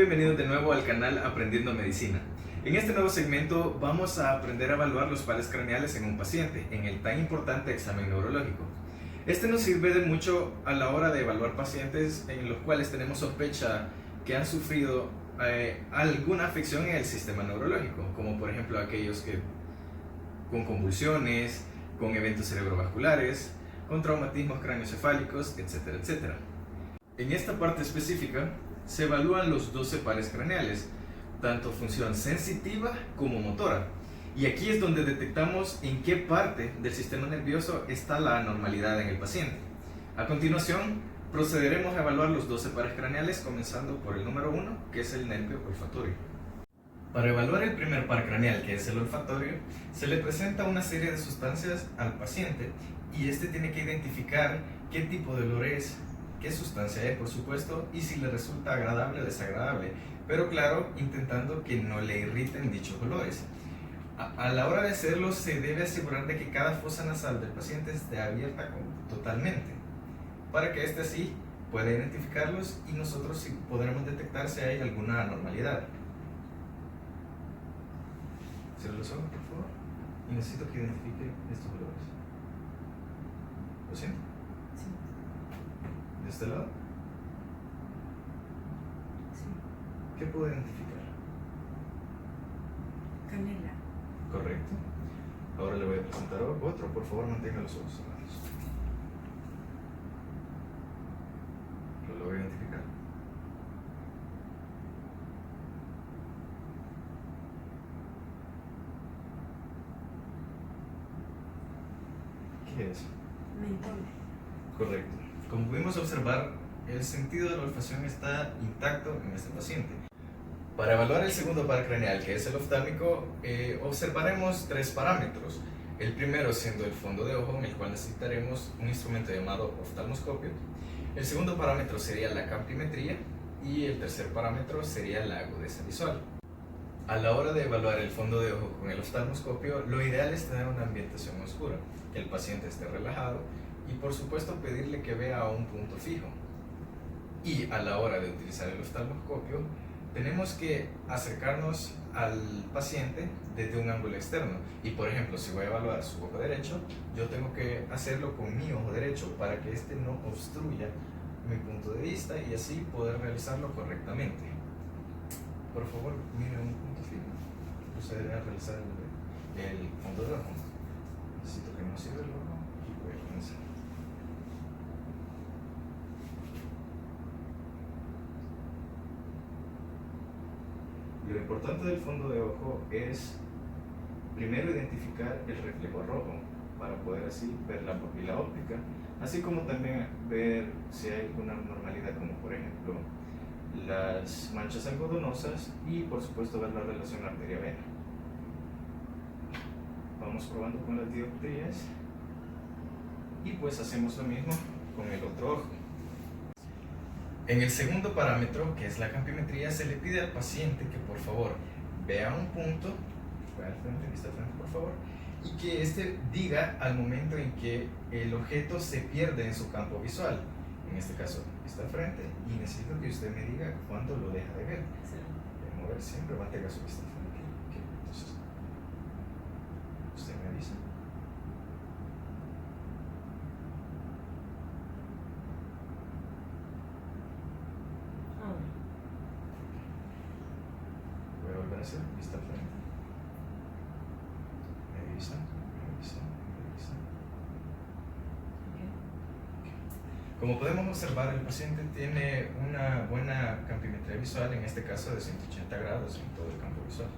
bienvenidos de nuevo al canal Aprendiendo Medicina. En este nuevo segmento vamos a aprender a evaluar los pares craneales en un paciente, en el tan importante examen neurológico. Este nos sirve de mucho a la hora de evaluar pacientes en los cuales tenemos sospecha que han sufrido alguna afección en el sistema neurológico, como por ejemplo aquellos que con convulsiones, con eventos cerebrovasculares, con traumatismos craneoencefálicos, etcétera, etcétera. En esta parte específica se evalúan los 12 pares craneales, tanto función sensitiva como motora. Y aquí es donde detectamos en qué parte del sistema nervioso está la anormalidad en el paciente. A continuación, procederemos a evaluar los 12 pares craneales, comenzando por el número 1, que es el nervio olfatorio. Para evaluar el primer par craneal, que es el olfatorio, se le presenta una serie de sustancias al paciente y este tiene que identificar qué tipo de olor es, qué sustancia es, por supuesto, y si le resulta agradable o desagradable, pero claro, intentando que no le irriten dichos olores. A la hora de hacerlo, se debe asegurar de que cada fosa nasal del paciente esté abierta totalmente, para que éste así pueda identificarlos y nosotros sí podremos detectar si hay alguna anormalidad. Cierra los ojos, por favor, y necesito que identifique estos olores. ¿Lo siento? Sí. ¿De este lado? Sí. ¿Qué puedo identificar? Canela. Correcto. Ahora le voy a presentar otro. Por favor, mantenga los ojos cerrados. ¿Lo logro identificar? ¿Qué es? Mentol. Correcto. Como pudimos observar, el sentido de la olfacción está intacto en este paciente. Para evaluar el segundo par craneal, que es el oftálmico, observaremos tres parámetros. El primero siendo el fondo de ojo, en el cual necesitaremos un instrumento llamado oftalmoscopio. El segundo parámetro sería la campimetría y el tercer parámetro sería la agudeza visual. A la hora de evaluar el fondo de ojo con el oftalmoscopio, lo ideal es tener una ambientación oscura, que el paciente esté relajado y por supuesto pedirle que vea a un punto fijo. Y a la hora de utilizar el oftalmoscopio, tenemos que acercarnos al paciente desde un ángulo externo. Y por ejemplo, si voy a evaluar su ojo derecho, yo tengo que hacerlo con mi ojo derecho para que este no obstruya mi punto de vista y así poder realizarlo correctamente. Por favor, mire un punto fijo. Procederé a realizar el fondo de ojo. Necesito que no cierre el ojo y voy a comenzar. Lo importante del fondo de ojo es primero identificar el reflejo rojo para poder así ver la pupila óptica, así como también ver si hay alguna anormalidad, como por ejemplo las manchas algodonosas y por supuesto ver la relación arteria-vena. Vamos probando con las dioptrías y pues hacemos lo mismo con el otro ojo. En el segundo parámetro, que es la campimetría, se le pide al paciente que por favor vea un punto, vea al frente, vista al frente por favor, y que éste diga al momento en que el objeto se pierde en su campo visual. En este caso, vista al frente, y necesito que usted me diga cuándo lo deja de ver. De mover siempre, mantenga su vista al frente. Okay. Entonces, usted me avisa. Voy a volver a hacer vista al frente. Me avisa, me avisa, me avisa. Como podemos observar, el paciente tiene una buena campimetría visual, en este caso de 180 grados en todo el campo visual.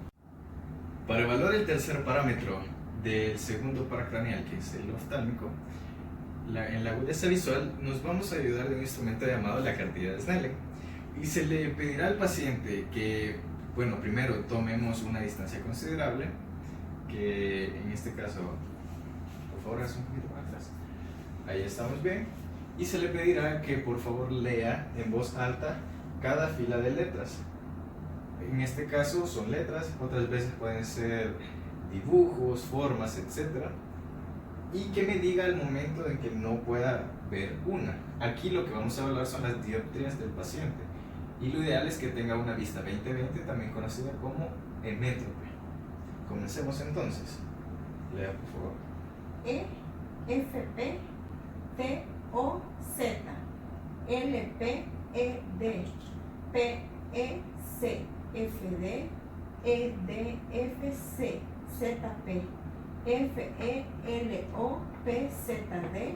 Para evaluar el tercer parámetro del segundo par craneal, que es el oftálmico, en la agudeza visual nos vamos a ayudar de un instrumento llamado la cartilla de Snellen. Y se le pedirá al paciente que, bueno, primero tomemos una distancia considerable, que en este caso, por favor, haz un poquito para atrás. Ahí estamos bien. Y se le pedirá que por favor lea en voz alta cada fila de letras. En este caso son letras, otras veces pueden ser dibujos, formas, etc. Y que me diga el momento en que no pueda ver una. Aquí lo que vamos a evaluar son las dioptrías del paciente. Y lo ideal es que tenga una vista 20-20, también conocida como emétrope. Comencemos entonces. Lea, por favor. E, F, P, T, O, Z, L, P, E, D, P, E, C, F, D, E, D, F, C, Z, P, F, E, L, O, P, Z, D,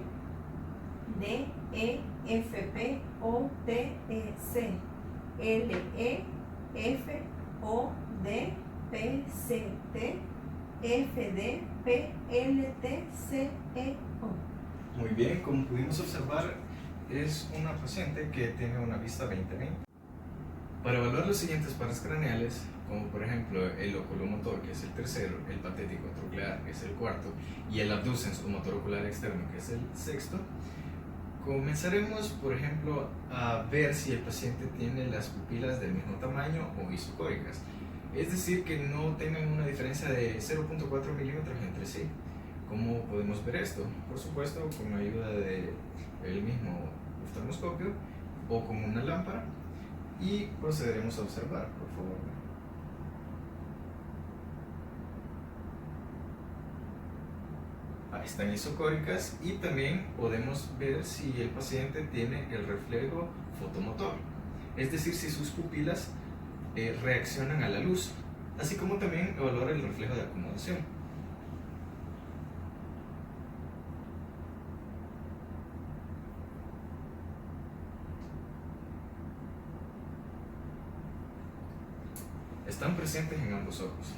D, E, F, P, O, T, E, C, L, E, F, O, D, P, C, T, F, D, P, L, T, C, E, O. Muy bien, como pudimos observar, es una paciente que tiene una vista 20-20. Para evaluar los siguientes pares craneales, como por ejemplo el oculomotor, que es el tercero, el patético troclear, que es el cuarto, y el abducens o motor ocular externo, que es el sexto, comenzaremos, por ejemplo, a ver si el paciente tiene las pupilas del mismo tamaño o isocóricas, es decir, que no tengan una diferencia de 0.4 milímetros entre sí. ¿Cómo podemos ver esto? Por supuesto, con la ayuda del mismo oftalmoscopio o con una lámpara, y procederemos a observar, por favor. Ahí están isocóricas, y también podemos ver si el paciente tiene el reflejo fotomotor, es decir, si sus pupilas reaccionan a la luz, así como también evaluar el reflejo de acomodación. Están presentes en ambos ojos.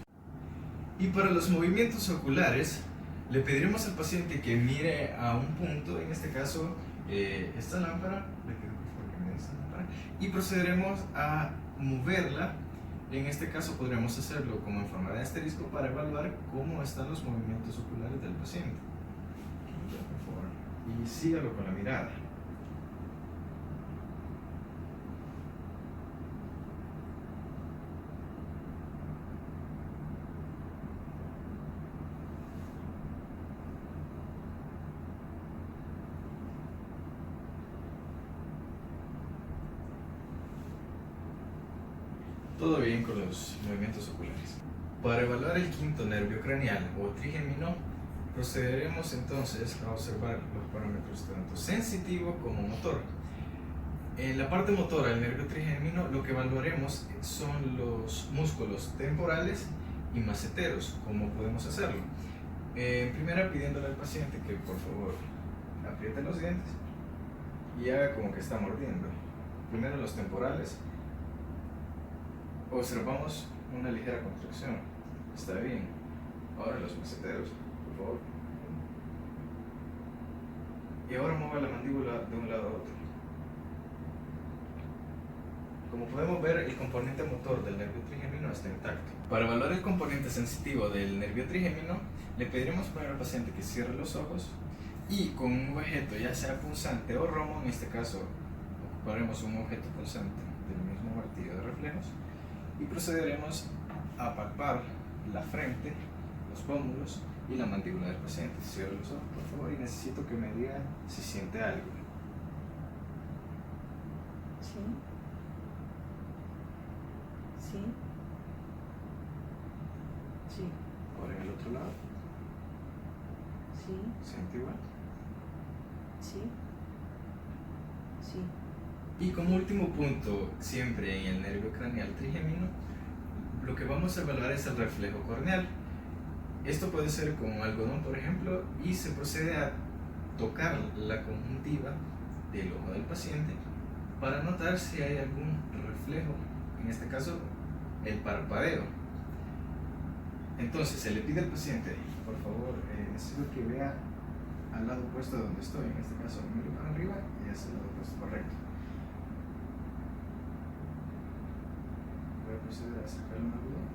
Y para los movimientos oculares, le pediremos al paciente que mire a un punto, en este caso esta lámpara, le pido por favor que mire esta lámpara, y procederemos a moverla. En este caso podríamos hacerlo como en forma de asterisco para evaluar cómo están los movimientos oculares del paciente. Por favor. Y sígalo con la mirada. Todo bien con los movimientos oculares. Para evaluar el quinto nervio craneal o trigémino, procederemos entonces a observar los parámetros tanto sensitivo como motor. En la parte motora del nervio trigémino, lo que evaluaremos son los músculos temporales y maceteros. ¿Cómo podemos hacerlo? Primero, pidiéndole al paciente que por favor apriete los dientes y haga como que está mordiendo. Primero los temporales. Observamos una ligera contracción. Está bien. Ahora los maceteros, por favor. Y ahora mueva la mandíbula de un lado a otro. Como podemos ver, el componente motor del nervio trigémino está intacto. Para evaluar el componente sensitivo del nervio trigémino, le pediremos poner al paciente que cierre los ojos y con un objeto, ya sea punzante o romo, en este caso ocuparemos un objeto punzante del mismo martillo de reflejos, y procederemos a palpar la frente, los pómulos y la mandíbula del paciente. Cierre los ojos, por favor, y necesito que me diga si siente algo. Sí. Sí. Sí. Ahora en el otro lado. Sí. ¿Siente igual? Sí. Sí. Y como último punto, siempre en el nervio craneal trigémino, lo que vamos a evaluar es el reflejo corneal. Esto puede ser con algodón, por ejemplo, y se procede a tocar la conjuntiva del ojo del paciente para notar si hay algún reflejo, en este caso el parpadeo. Entonces se le pide al paciente, por favor, necesito que vea al lado opuesto de donde estoy, en este caso miro para arriba y es el lado opuesto, correcto. Voy a proceder a sacar un algodón.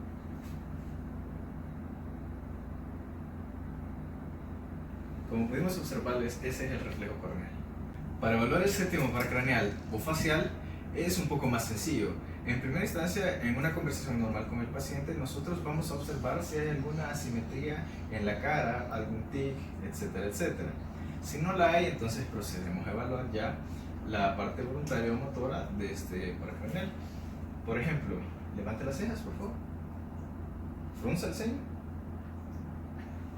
Como pudimos observarles, ese es el reflejo corneal. Para evaluar el séptimo par craneal o facial es un poco más sencillo. En primera instancia, en una conversación normal con el paciente, nosotros vamos a observar si hay alguna asimetría en la cara, algún tic, etcétera, etcétera. Si no la hay, entonces procedemos a evaluar ya la parte voluntaria o motora de este paracraneal. Por ejemplo, levante las cejas, por favor. Frunza el ceño.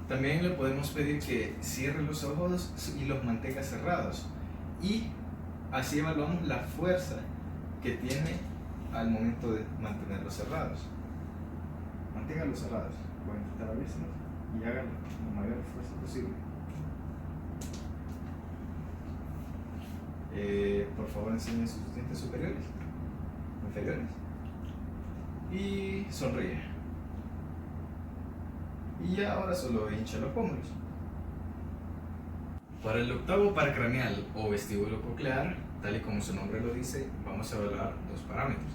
También le podemos pedir que cierre los ojos y los mantenga cerrados. Y así evaluamos la fuerza que tiene al momento de mantenerlos cerrados. Manténgalos cerrados. Voy a intentar abrirlos y hagan la mayor fuerza posible. Por favor, enseñen sus dientes superiores, inferiores. Y sonríe. Y ahora solo hincha los pómulos. Para el octavo paracraneal o vestíbulo coclear, tal y como su nombre lo dice, vamos a evaluar dos parámetros: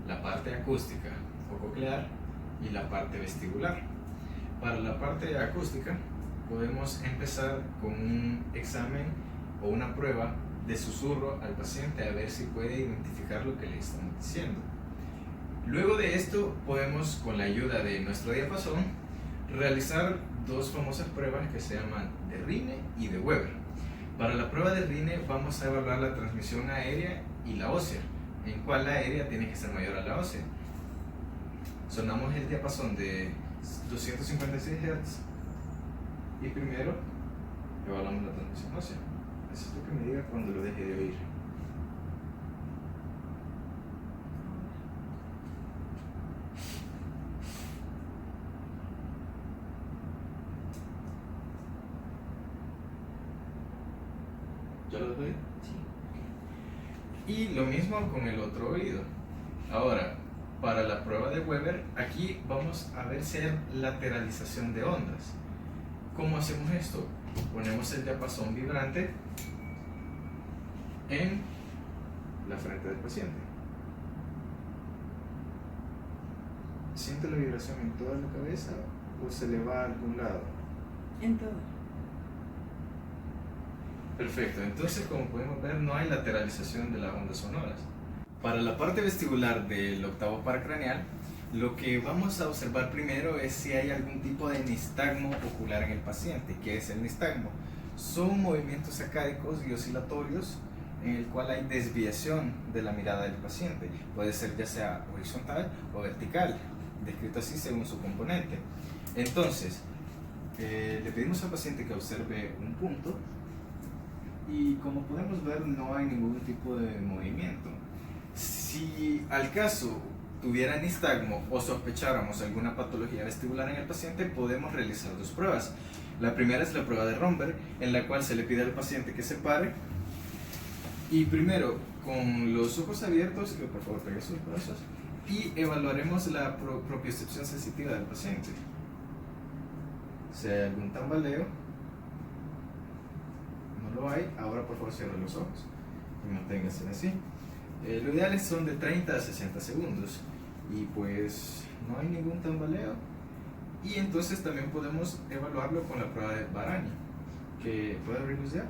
la parte acústica o coclear y la parte vestibular. Para la parte acústica podemos empezar con un examen o una prueba de susurro al paciente a ver si puede identificar lo que le estamos diciendo. Luego de esto podemos, con la ayuda de nuestro diapasón, realizar dos famosas pruebas que se llaman de Rine y de Weber. Para la prueba de Rine vamos a evaluar la transmisión aérea y la ósea, en cual la aérea tiene que ser mayor a la ósea. Sonamos el diapasón de 256 Hz y primero evaluamos la transmisión ósea. Eso es lo que me diga cuando lo deje de oír. ¿Ya lo doy? Sí. Y lo mismo con el otro oído. Ahora, para la prueba de Weber, aquí vamos a ver si hay lateralización de ondas. ¿Cómo hacemos esto? Ponemos el diapasón vibrante en la frente del paciente. ¿Siente la vibración en toda la cabeza o se le va a algún lado? En todo. Perfecto, entonces como podemos ver no hay lateralización de las ondas sonoras. Para la parte vestibular del octavo paracraneal, lo que vamos a observar primero es si hay algún tipo de nistagmo ocular en el paciente. ¿Qué es el nistagmo? Son movimientos sacádicos y oscilatorios en el cual hay desviación de la mirada del paciente. Puede ser ya sea horizontal o vertical, descrito así según su componente. Entonces, le pedimos al paciente que observe un punto y como podemos ver no hay ningún tipo de movimiento. Si al caso tuviera nistagmo o sospecháramos alguna patología vestibular en el paciente, podemos realizar dos pruebas. La primera es la prueba de Romberg, en la cual se le pide al paciente que se pare y primero con los ojos abiertos, que por favor pegue sus brazos, y evaluaremos la propiocepción sensitiva del paciente. Si hay algún tambaleo, no lo hay, ahora por favor cierre los ojos y manténgase así. Lo ideal son de 30 a 60 segundos y pues no hay ningún tambaleo. Y entonces también podemos evaluarlo con la prueba de Barani, que puede abrirlos ya.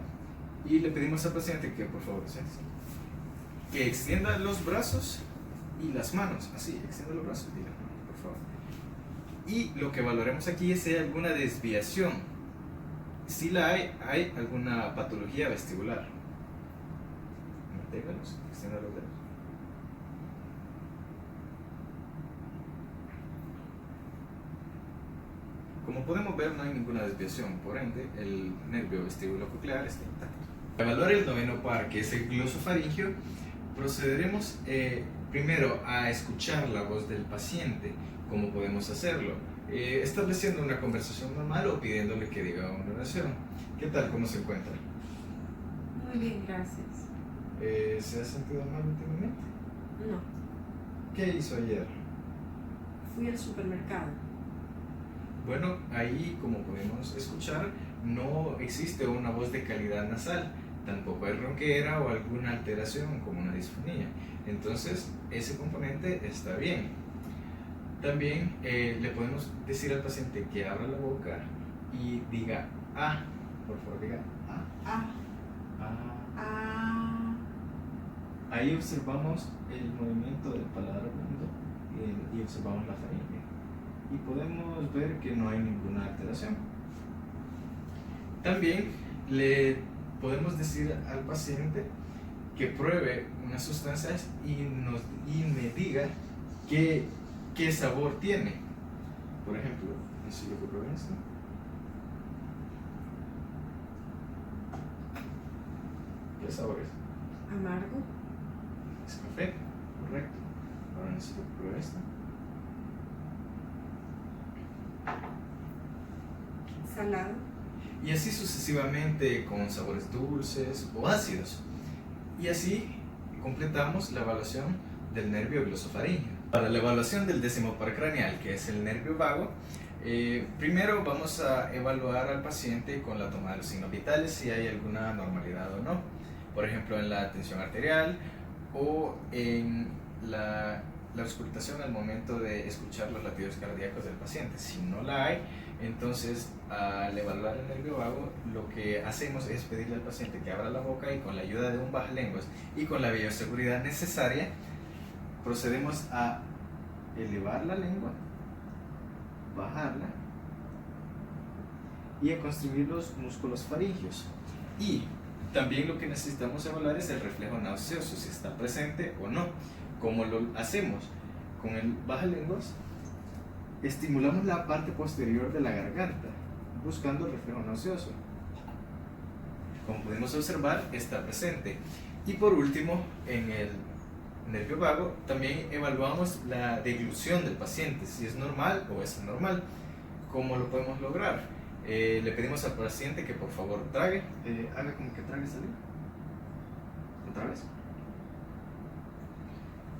Y le pedimos al paciente que por favor siéntese, que extienda los brazos y las manos, así, extienda los brazos y las manos, por favor. Y lo que evaluaremos aquí es si hay alguna desviación. Si la hay alguna patología vestibular. Manténgalos, extienda los dedos. Como podemos ver, no hay ninguna desviación, por ende, el nervio vestibulo-coclear está intacto. Para evaluar el noveno par, que es el glosofaringio, procederemos primero a escuchar la voz del paciente. ¿Cómo podemos hacerlo? Estableciendo una conversación normal o pidiéndole que diga una oración. ¿Qué tal? ¿Cómo se encuentra? Muy bien, gracias. ¿Se ha sentido mal últimamente? No, ¿Qué hizo ayer? fui al supermercado. Bueno, ahí como podemos escuchar, no existe una voz de calidad nasal, tampoco hay ronquera o alguna alteración como una disfonía. Entonces, ese componente está bien. También le podemos decir al paciente que abra la boca y diga ah, por favor diga ah. Ahí observamos el movimiento del paladar blando y observamos la faringe. Y podemos ver que no hay ninguna alteración. También le podemos decir al paciente que pruebe unas sustancias y me diga qué sabor tiene. Por ejemplo, si yo pruebo esto. ¿Qué sabor es? Amargo. Es café, correcto. Ahora necesito probar esto. Salado. Y así sucesivamente con sabores dulces o ácidos. Y así completamos la evaluación del nervio glosofaríngeo. Para la evaluación del décimo par craneal, que es el nervio vago, primero vamos a evaluar al paciente con la toma de los signos vitales si hay alguna normalidad o no. Por ejemplo, en la tensión arterial o en la auscultación al momento de escuchar los latidos cardíacos del paciente. Si no la hay, entonces al evaluar el nervio vago, lo que hacemos es pedirle al paciente que abra la boca y con la ayuda de un bajalenguas y con la bioseguridad necesaria, procedemos a elevar la lengua, bajarla y a construir los músculos faríngeos. Y también lo que necesitamos evaluar es el reflejo nauseoso, si está presente o no. ¿Cómo lo hacemos? Con el bajalenguas estimulamos la parte posterior de la garganta, buscando el reflejo nauseoso. Como podemos observar, está presente. Y por último, en el nervio vago, también evaluamos la deglución del paciente, si es normal o es anormal. ¿Cómo lo podemos lograr? Le pedimos al paciente que por favor trague, haga como que trague saliva. ¿Otra vez?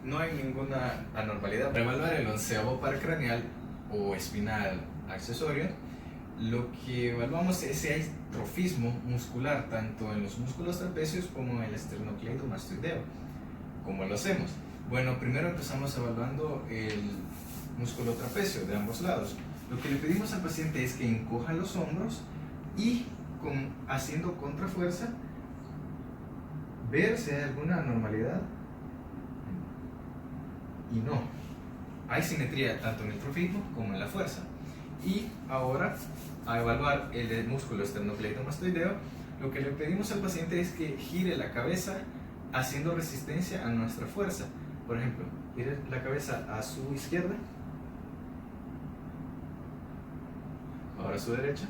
No hay ninguna anormalidad. Para evaluar el 11º par craneal o espinal accesorio, lo que evaluamos es si hay trofismo muscular tanto en los músculos trapecios como en el esternocleidomastoideo. ¿Cómo lo hacemos? Bueno, primero empezamos evaluando el músculo trapecio de ambos lados. Lo que le pedimos al paciente es que encoja los hombros y haciendo contrafuerza, ver si hay alguna anormalidad. Y no, hay simetría tanto en el trofismo como en la fuerza. Y ahora, a evaluar el músculo esternocleidomastoideo, lo que le pedimos al paciente es que gire la cabeza haciendo resistencia a nuestra fuerza. Por ejemplo, gire la cabeza a su izquierda, ahora a su derecha,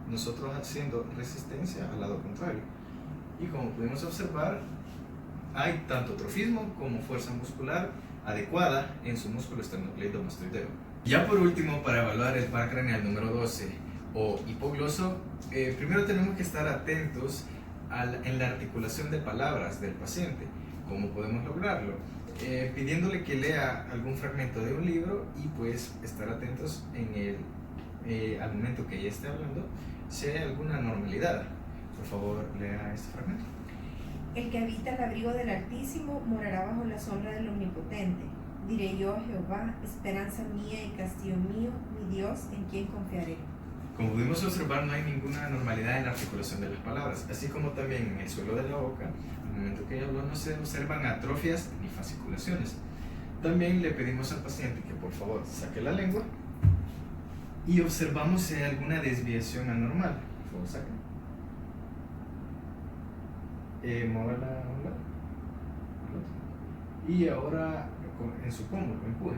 nosotros haciendo resistencia al lado contrario. Y como pudimos observar, hay tanto trofismo como fuerza muscular adecuada en su músculo esternocleidomastoideo. Ya por último, para evaluar el par craneal número 12 o hipogloso, primero tenemos que estar atentos en la articulación de palabras del paciente. ¿Cómo podemos lograrlo? Pidiéndole que lea algún fragmento de un libro y pues estar atentos al momento que ella esté hablando si hay alguna anormalidad. Por favor, lea este fragmento. El que habita el abrigo del Altísimo morará bajo la sombra del Omnipotente. Diré yo a Jehová, esperanza mía y castillo mío, mi Dios, en quien confiaré. Como pudimos observar, no hay ninguna anormalidad en la articulación de las palabras, así como también en el suelo de la boca. Al momento que ella habló no se observan atrofias ni fasciculaciones. También le pedimos al paciente que por favor saque la lengua y observamos si hay alguna desviación anormal. Por favor, saque. Muévala a un lado. Y ahora en su pómulo, empuje.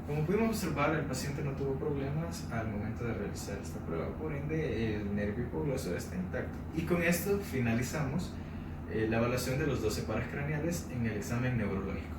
Como pudimos observar, el paciente no tuvo problemas al momento de realizar esta prueba, por ende el nervio hipogloso está intacto. Y con esto finalizamos la evaluación de los 12 pares craneales en el examen neurológico.